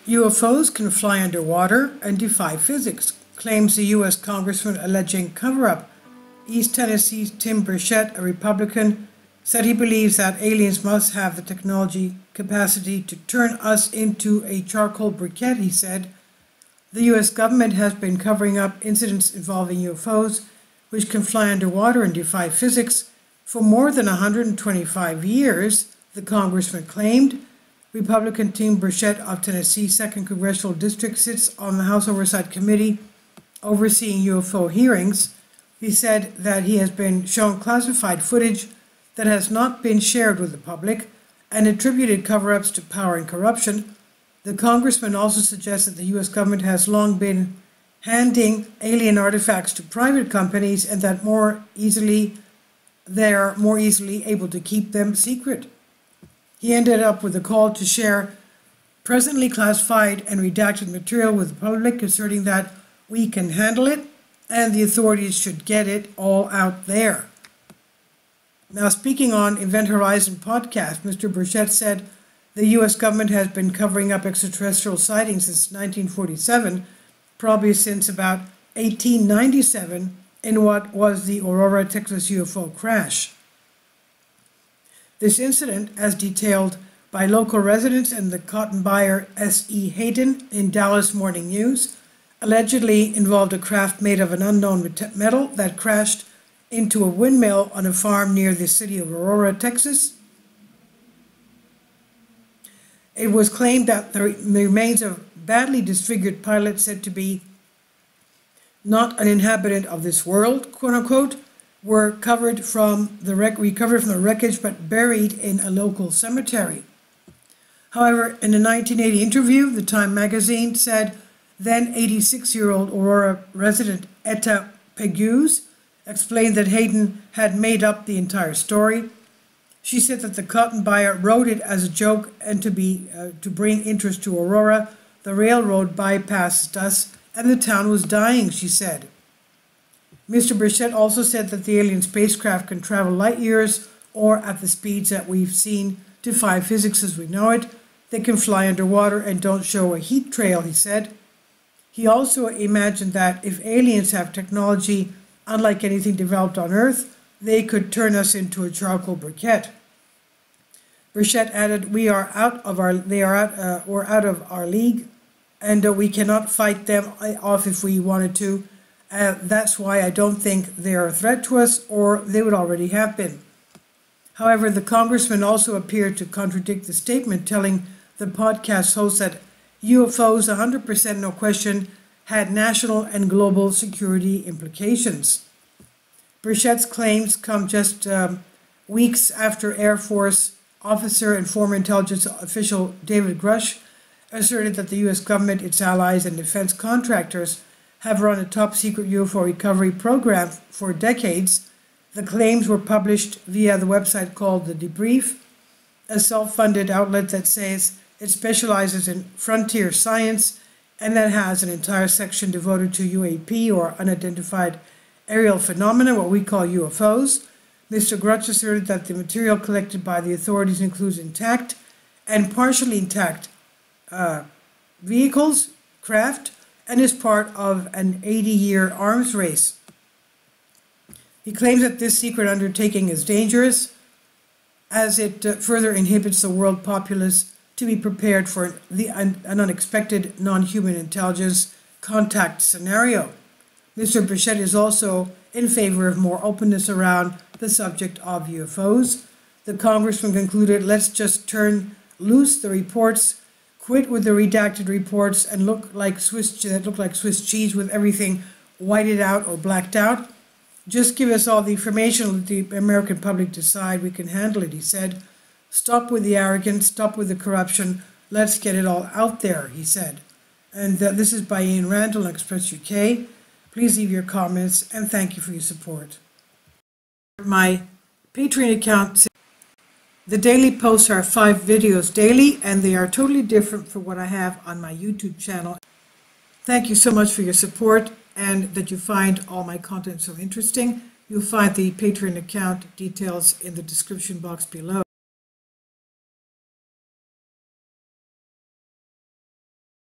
UFOs can fly underwater and defy physics, claims the U.S. Congressman alleging cover-up. East Tennessee's Tim Burchett, a Republican, said he believes that aliens must have the technology capacity to turn us into a charcoal briquette, he said. The U.S. government has been covering up incidents involving UFOs, which can fly underwater and defy physics, for more than 125 years, the congressman claimed. Republican Tim Burchett of Tennessee's 2nd Congressional District sits on the House Oversight Committee overseeing UFO hearings. He said that he has been shown classified footage that has not been shared with the public and attributed cover-ups to power and corruption. The congressman also suggested the U.S. government has long been handing alien artifacts to private companies and that they are more easily able to keep them secret. He ended up with a call to share presently classified and redacted material with the public, asserting that we can handle it and the authorities should get it all out there. Now, speaking on Event Horizon podcast, Mr. Burchett said the U.S. government has been covering up extraterrestrial sightings since 1947, probably since about 1897, in what was the Aurora, Texas UFO crash. This incident, as detailed by local residents and the cotton buyer S.E. Hayden in Dallas Morning News, allegedly involved a craft made of an unknown metal that crashed into a windmill on a farm near the city of Aurora, Texas. It was claimed that the remains of badly disfigured pilot said to be not an inhabitant of this world, quote-unquote, were recovered from the wreckage but buried in a local cemetery. However, in a 1980 interview, the Time magazine said then 86-year-old Aurora resident Etta Pegues explained that Hayden had made up the entire story. She said that the cotton buyer wrote it as a joke and to bring interest to Aurora. The railroad bypassed us and the town was dying, she said. Mr. Burchett also said that the alien spacecraft can travel light years or at the speeds that we've seen defy physics as we know it. They can fly underwater and don't show a heat trail, he said. He also imagined that if aliens have technology unlike anything developed on Earth, they could turn us into a charcoal briquette. Burchett added, "We are out of our league, and we cannot fight them off if we wanted to. That's why I don't think they are a threat to us, or they would already have been." However, the congressman also appeared to contradict the statement, telling the podcast host that UFOs, 100% no question, had national and global security implications. Burchett's claims come just weeks after Air Force officer and former intelligence official David Grush asserted that the U.S. government, its allies, and defense contractors have run a top-secret UFO recovery program for decades. The claims were published via the website called The Debrief, a self-funded outlet that says it specializes in frontier science and that has an entire section devoted to UAP, or unidentified aerial phenomena, what we call UFOs. Mr. Grush asserted that the material collected by the authorities includes intact and partially intact vehicles, craft, and is part of an 80-year arms race. He claims that this secret undertaking is dangerous, as it further inhibits the world populace to be prepared for an unexpected non-human intelligence contact scenario. Mr. Burchett is also in favor of more openness around the subject of UFOs. The congressman concluded, "Let's just turn loose the reports, quit with the redacted reports and look like Swiss cheese with everything whited out or blacked out. Just give us all the information, let the American public decide. We can handle it," he said. "Stop with the arrogance, stop with the corruption. Let's get it all out there," he said. And this is by Ian Randall, Express UK. Please leave your comments and thank you for your support. My Patreon account, the daily posts are 5 videos daily, and they are totally different from what I have on my YouTube channel. Thank you so much for your support and that you find all my content so interesting. You'll find the Patreon account details in the description box below.